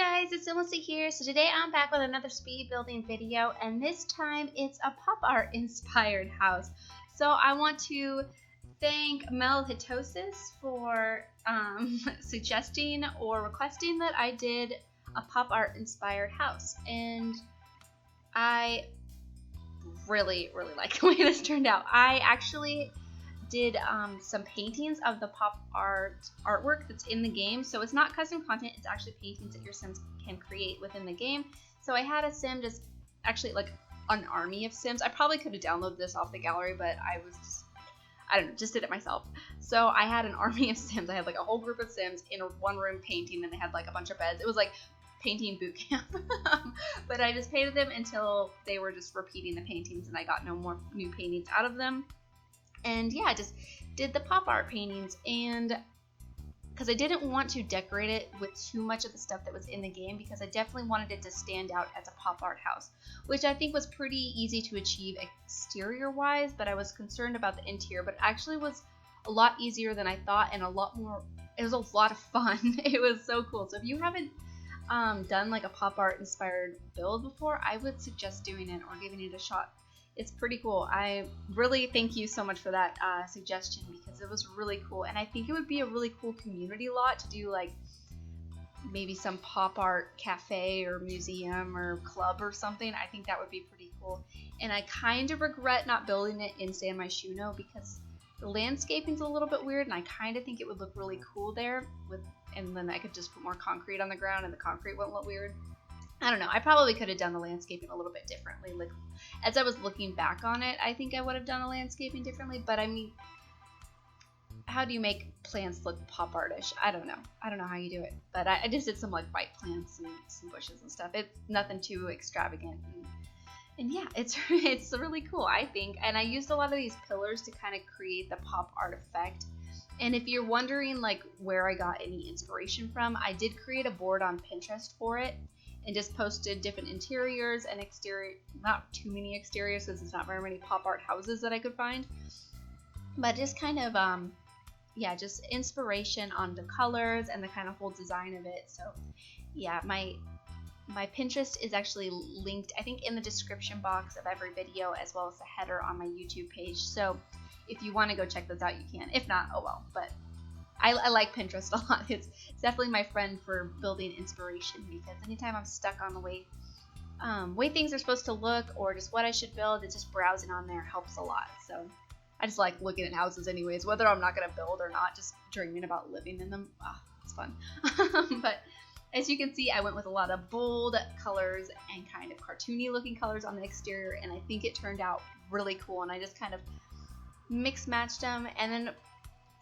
Hi guys, it's SimLicy here. So today I'm back with another speed building video, and this time it's a pop art inspired house. So I want to thank Melhitosis for suggesting or requesting that I did a pop art inspired house, and I really like the way this turned out. I actually did some paintings of the pop artwork that's in the game. So it's not custom content, it's actually paintings that your Sims can create within the game. So I had a Sim just actually like an army of Sims. I probably could have downloaded this off the gallery, but I was just did it myself. So I had an army of Sims. I had like a whole group of Sims in one room painting, and they had like a bunch of beds. It was like painting boot camp. But I just painted them until they were just repeating the paintings, and I got no more new paintings out of them. And yeah, I just did the pop art paintings, and because I didn't want to decorate it with too much of the stuff that was in the game, because I definitely wanted it to stand out as a pop art house, which I think was pretty easy to achieve exterior wise, but I was concerned about the interior. But it actually was a lot easier than I thought, and it was a lot of fun. It was so cool. So if you haven't done like a pop art inspired build before, I would suggest doing it or giving it a shot. It's pretty cool. I really thank you so much for that suggestion, because it was really cool, and I think it would be a really cool community lot to do, like maybe some pop art cafe or museum or club or something. I think that would be pretty cool, and I kind of regret not building it in San Myshuno, because the landscaping's a little bit weird, and I kind of think it would look really cool there and then I could just put more concrete on the ground and the concrete won't look weird. I don't know. I probably could have done the landscaping a little bit differently. Like, as I was looking back on it, I think I would have done the landscaping differently. But I mean, how do you make plants look pop artish? I don't know. I don't know how you do it. But I just did some like white plants and some bushes and stuff. It's nothing too extravagant. And yeah, it's really cool, I think. And I used a lot of these pillars to kind of create the pop art effect. And if you're wondering like where I got any inspiration from, I did create a board on Pinterest for it, and just posted different interiors and exterior, not too many exteriors since it's not very many pop art houses that I could find, but just kind of yeah, just inspiration on the colors and the kind of whole design of it. So yeah, my Pinterest is actually linked, I think, in the description box of every video, as well as the header on my YouTube page. So if you want to go check those out, you can. If not, oh well. But I like Pinterest a lot. It's definitely my friend for building inspiration, because anytime I'm stuck on the way things are supposed to look, or just what I should build, it's just browsing on there helps a lot. So I just like looking at houses anyways, whether I'm not going to build or not, just dreaming about living in them. It's fun. But as you can see, I went with a lot of bold colors and kind of cartoony looking colors on the exterior, and I think it turned out really cool. And I just kind of mix matched them, and then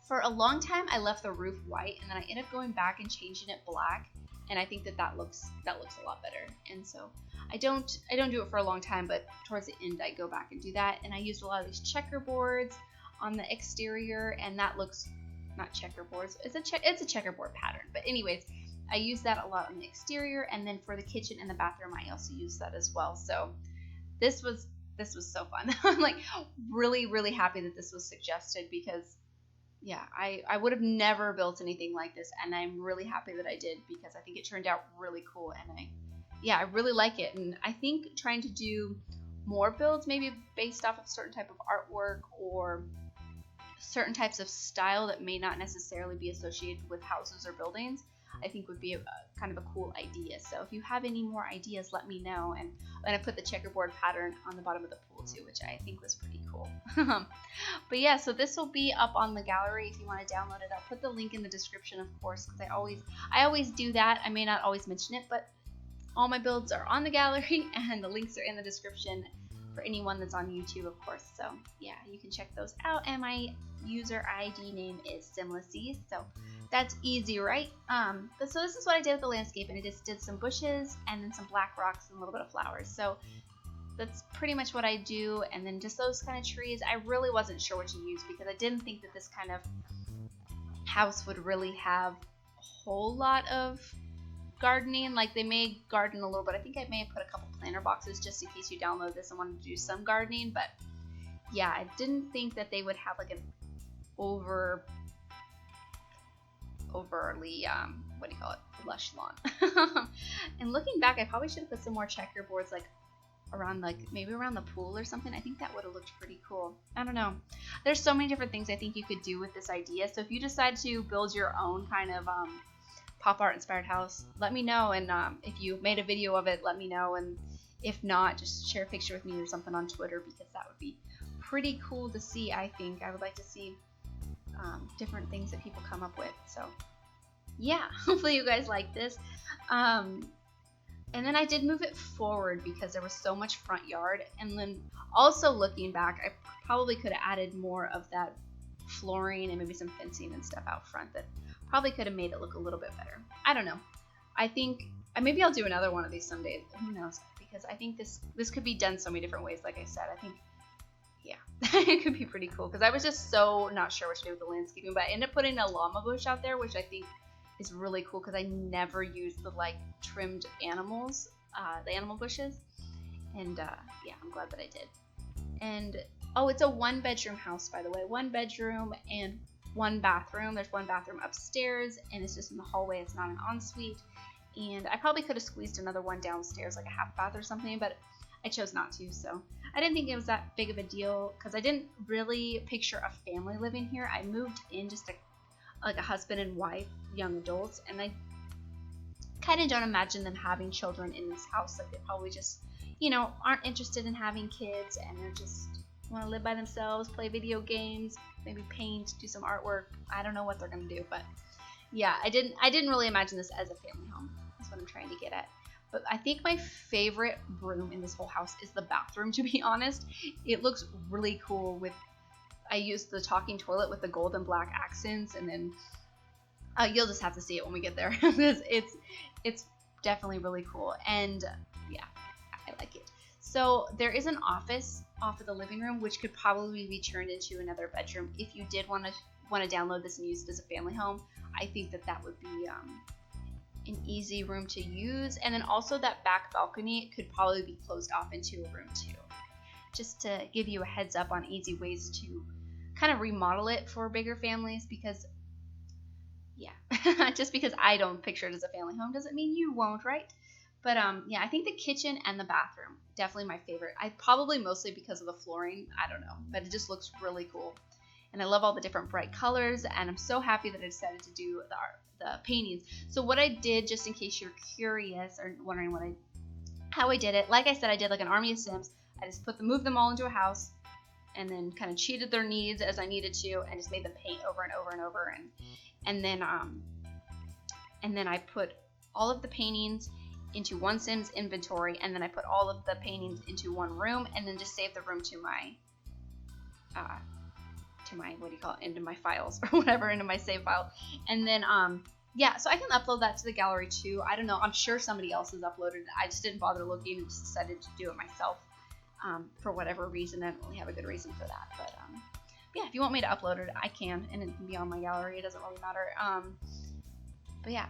for a long time I left the roof white, and then I ended up going back and changing it black, and I think that looks a lot better. And so I don't do it for a long time, but towards the end I go back and do that. And I used a lot of these checkerboards on the exterior, and that looks, not checkerboards, it's a checkerboard pattern, but anyways, I use that a lot on the exterior. And then for the kitchen and the bathroom, I also use that as well. So this was so fun. I'm like really happy that this was suggested, because yeah, I would have never built anything like this, and I'm really happy that I did, because I think it turned out really cool, and I really like it. And I think trying to do more builds, maybe based off of certain type of artwork or certain types of style that may not necessarily be associated with houses or buildings, I think would be a kind of a cool idea. So if you have any more ideas, let me know. And I put the checkerboard pattern on the bottom of the pool too, which I think was pretty cool. But yeah, so this will be up on the gallery if you want to download it. I'll put the link in the description, of course, because I always do that. I may not always mention it, but all my builds are on the gallery, and the links are in the description for anyone that's on YouTube, of course. So yeah, you can check those out. And my user ID name is SimLicy, so that's easy, right? But so this is what I did with the landscape, and I just did some bushes and then some black rocks and a little bit of flowers. So that's pretty much what I do. And then just those kind of trees. I really wasn't sure what to use, because I didn't think that this kind of house would really have a whole lot of gardening. Like, they may garden a little bit. I think I may have put a couple planter boxes just in case you download this and wanted to do some gardening. But yeah, I didn't think that they would have like an overly, what do you call it, lush lawn. And looking back, I probably should have put some more checkerboards like around, like maybe around the pool or something. I think that would have looked pretty cool. I don't know. There's so many different things I think you could do with this idea. So if you decide to build your own kind of pop art inspired house, let me know. And if you made a video of it, let me know. And if not, just share a picture with me or something on Twitter, because that would be pretty cool to see. I think I would like to see different things that people come up with. So yeah, hopefully you guys like this. And then I did move it forward because there was so much front yard. And then also looking back, I probably could have added more of that flooring and maybe some fencing and stuff out front that probably could have made it look a little bit better. I don't know. I think maybe I'll do another one of these someday. Who knows? Because I think this could be done so many different ways. Like I said, I think, yeah, it could be pretty cool. Because I was just so not sure what to do with the landscaping. But I ended up putting a llama bush out there, which I think is really cool because I never used the like trimmed animals, the animal bushes. And yeah, I'm glad that I did. And oh, it's a 1-bedroom house, by the way. 1 bedroom and 1 bathroom. There's 1 bathroom upstairs, and it's just in the hallway. It's not an ensuite. And I probably could have squeezed another one downstairs, like a half bath or something, but I chose not to. So I didn't think it was that big of a deal because I didn't really picture a family living here. I moved in just like a husband and wife, young adults, and I kind of don't imagine them having children in this house. Like they probably just, aren't interested in having kids, and they're just want to live by themselves, play video games, maybe paint, do some artwork. I don't know what they're gonna do, but yeah, I didn't really imagine this as a family home. That's what I'm trying to get at. But I think my favorite room in this whole house is the bathroom, to be honest. It looks really cool. I used the talking toilet with the gold and black accents, and then you'll just have to see it when we get there. It's definitely really cool, and yeah, I like it. So there is an office off of the living room, which could probably be turned into another bedroom if you did want to download this and use it as a family home. I think that would be an easy room to use. And then also that back balcony could probably be closed off into a room too. Just to give you a heads up on easy ways to kind of remodel it for bigger families, because yeah, just because I don't picture it as a family home doesn't mean you won't, right? But yeah, I think the kitchen and the bathroom, definitely my favorite. I probably mostly because of the flooring, I don't know, but it just looks really cool. And I love all the different bright colors, and I'm so happy that I decided to do the paintings. So what I did, just in case you're curious or wondering how I did it, like I said, I did like an army of Sims. I just moved them all into a house, and then kind of cheated their needs as I needed to, and just made them paint over and over and over. And then I put all of the paintings into one Sims inventory, and then I put all of the paintings into one room, and then just saved the room to my into my files or whatever, into my save file. And then yeah, so I can upload that to the gallery too. I don't know, I'm sure somebody else has uploaded it. I just didn't bother looking and just decided to do it myself for whatever reason. I don't really have a good reason for that, but yeah, if you want me to upload it, I can, and it can be on my gallery. It doesn't really matter. But yeah,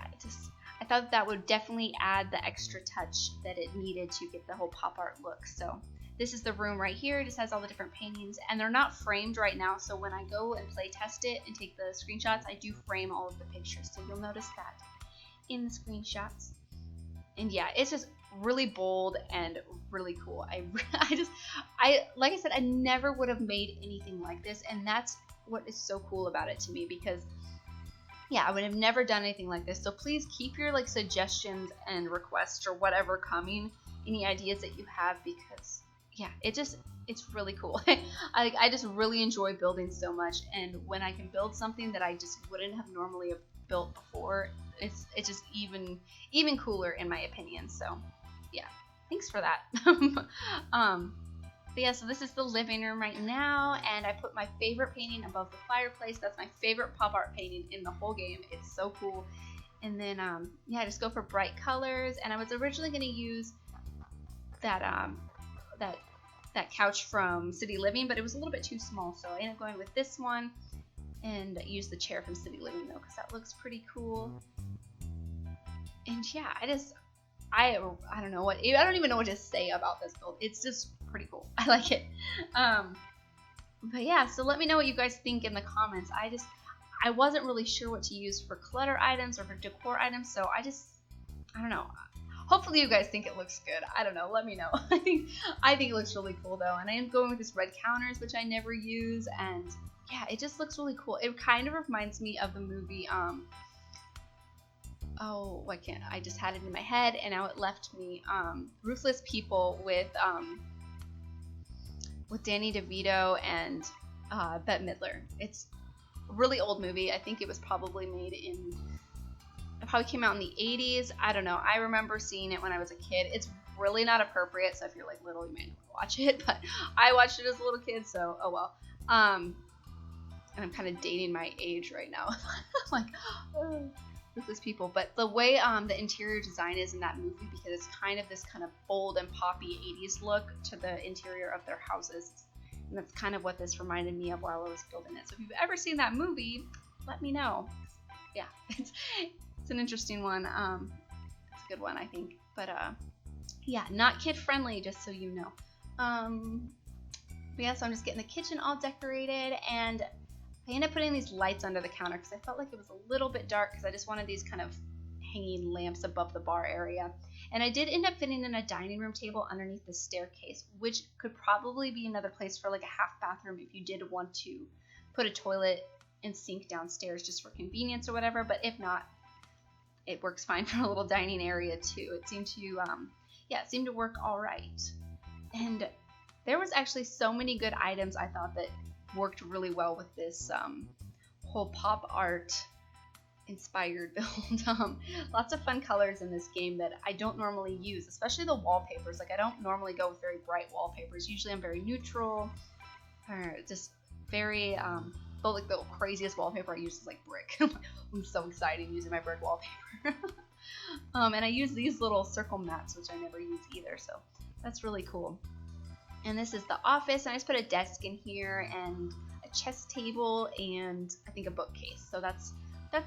I thought that would definitely add the extra touch that it needed to get the whole pop art look. So this is the room right here. It just has all the different paintings, and they're not framed right now. So when I go and play test it and take the screenshots, I do frame all of the pictures. So you'll notice that in the screenshots. And yeah, it's just really bold and really cool. I like I said, I never would have made anything like this, and that's what is so cool about it to me, because yeah, I would have never done anything like this. So please keep your like suggestions and requests or whatever coming, any ideas that you have, because yeah, it's really cool. I just really enjoy building so much, and when I can build something that I just wouldn't have normally have built before, it's just even cooler in my opinion. So yeah, thanks for that. But yeah, so this is the living room right now, and I put my favorite painting above the fireplace. That's my favorite pop art painting in the whole game. It's so cool. And then yeah, just go for bright colors. And I was originally going to use that couch from City Living, but it was a little bit too small, so I ended up going with this one and use the chair from City Living though, because that looks pretty cool. And yeah, I don't know I don't even know what to say about this build. It's just pretty cool. I like it. But yeah, so let me know what you guys think in the comments. I wasn't really sure what to use for clutter items or for decor items, so I don't know. Hopefully you guys think it looks good. I don't know. Let me know. I think it looks really cool though, and I am going with this red counters, which I never use, and yeah, it just looks really cool. It kind of reminds me of the movie. Oh, why can't I just had it in my head and now it left me. Ruthless People with Danny DeVito and Bette Midler. It's a really old movie. I think it was probably it probably came out in the 80s. I don't know. I remember seeing it when I was a kid. It's really not appropriate, so if you're like little, you may not watch it, but I watched it as a little kid, so oh well. And I'm kind of dating my age right now. I'm like, Ruthless People. But the way the interior design is in that movie, because it's kind of this kind of bold and poppy 80s look to the interior of their houses, and that's kind of what this reminded me of while I was building it. So if you've ever seen that movie, let me know. Yeah, it's an interesting one. It's a good one, I think. But yeah, not kid friendly, just so you know. But yeah, so I'm just getting the kitchen all decorated, and I ended up putting these lights under the counter because I felt like it was a little bit dark, because I just wanted these kind of hanging lamps above the bar area. And I did end up fitting in a dining room table underneath the staircase, which could probably be another place for like a half bathroom if you did want to put a toilet and sink downstairs just for convenience or whatever. But if not, it works fine for a little dining area too. It seemed to work all right. And there was actually so many good items I thought that worked really well with this whole pop art inspired build. Lots of fun colors in this game that I don't normally use, especially the wallpapers. Like, I don't normally go with very bright wallpapers. Usually I'm very neutral, or just very but like the craziest wallpaper I use is like brick. I'm so excited using my brick wallpaper. And I use these little circle mats, which I never use either, so that's really cool. And this is the office, and I just put a desk in here and a chess table and I think a bookcase. So that's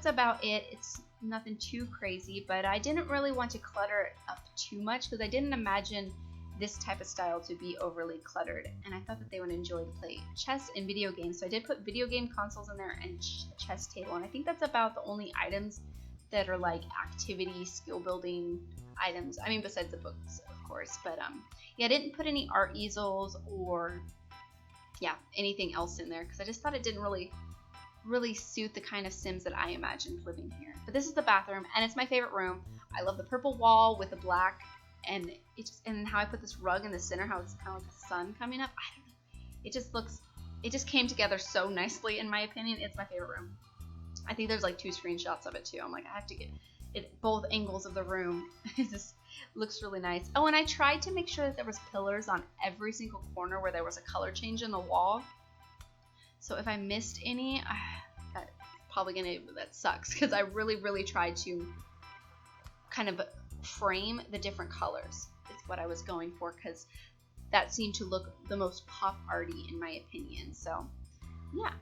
about it. It's nothing too crazy, but I didn't really want to clutter it up too much because I didn't imagine this type of style to be overly cluttered, and I thought that they would enjoy to play chess and video games. So I did put video game consoles in there and a chess table, and I think that's about the only items that are like activity skill building items. I mean, besides the books, of course, but yeah, I didn't put any art easels or anything else in there because I just thought it didn't really suit the kind of Sims that I imagined living here. But this is the bathroom, and it's my favorite room. I love the purple wall with the black, and and how I put this rug in the center, how it's kind of like the sun coming up. I don't know. It just came together so nicely, in my opinion. It's my favorite room. I think there's like 2 screenshots of it too. I'm like, I have to get it both angles of the room. It just looks really nice. Oh, and I tried to make sure that there was pillars on every single corner where there was a color change in the wall. So if I missed any, that sucks, because I really tried to kind of frame the different colors. Is what I was going for, because that seemed to look the most pop arty in my opinion. So yeah.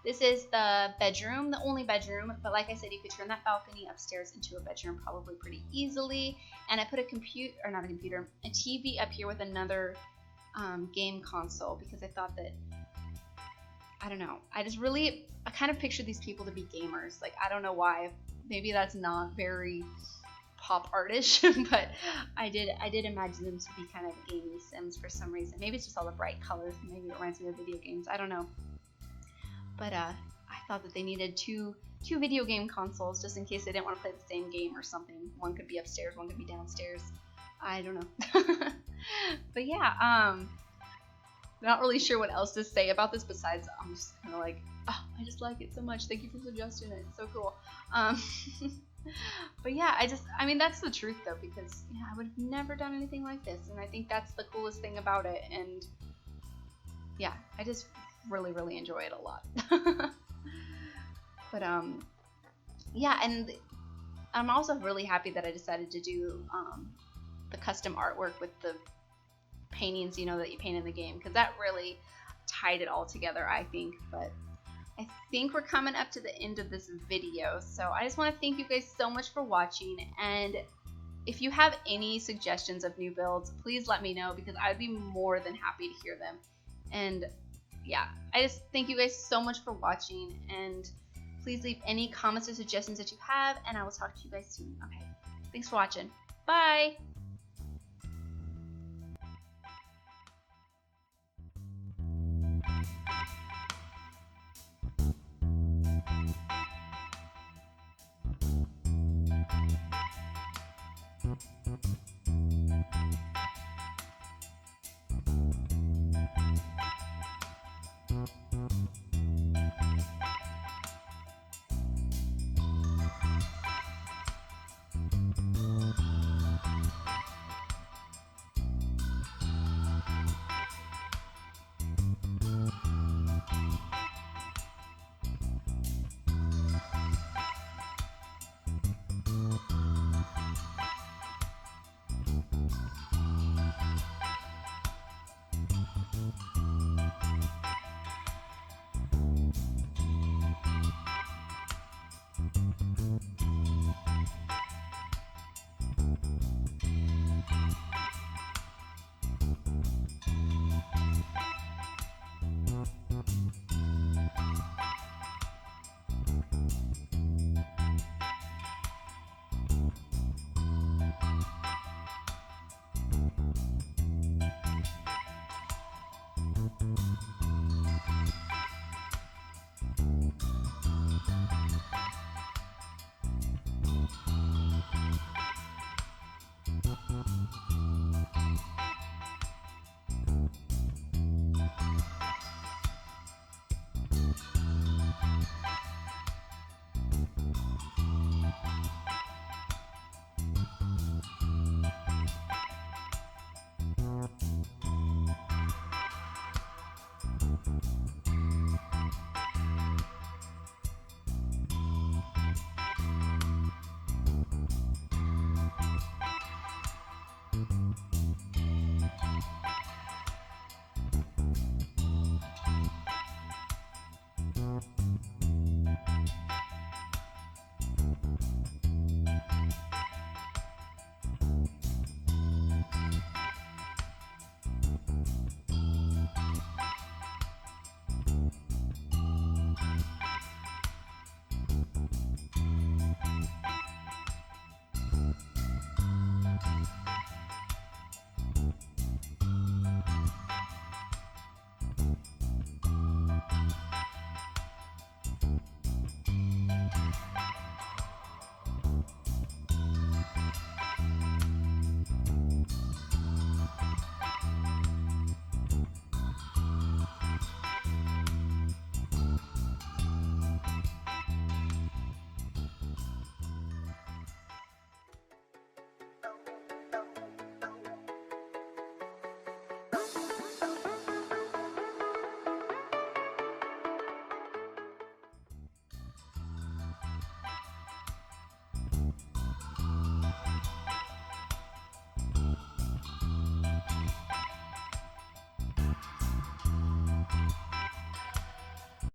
This is the bedroom, the only bedroom, but like I said, you could turn that balcony upstairs into a bedroom probably pretty easily. And I put a TV up here with another game console, because I thought that, I don't know, I kind of pictured these people to be gamers. Like, I don't know why. Maybe that's not very pop artish, but I did imagine them to be kind of gamey Sims for some reason. Maybe it's just all the bright colors. Maybe it reminds me of video games. I don't know. But I thought that they needed two video game consoles just in case they didn't want to play the same game or something. One could be upstairs, one could be downstairs. I don't know. But yeah, not really sure what else to say about this besides I'm just kind of like, oh, I just like it so much. Thank you for suggesting it. It's so cool. But yeah, I mean, that's the truth though, because I would have never done anything like this, and I think that's the coolest thing about it. And yeah, I just really enjoy it a lot. But yeah, and I'm also really happy that I decided to do the custom artwork with the paintings, that you paint in the game, because that really tied it all together, I think. But I think we're coming up to the end of this video, so I just want to thank you guys so much for watching, and if you have any suggestions of new builds, please let me know, because I'd be more than happy to hear them. And yeah, I just thank you guys so much for watching, and Please leave any comments or suggestions that you have, and I will talk to you guys soon. Okay, thanks for watching. Bye!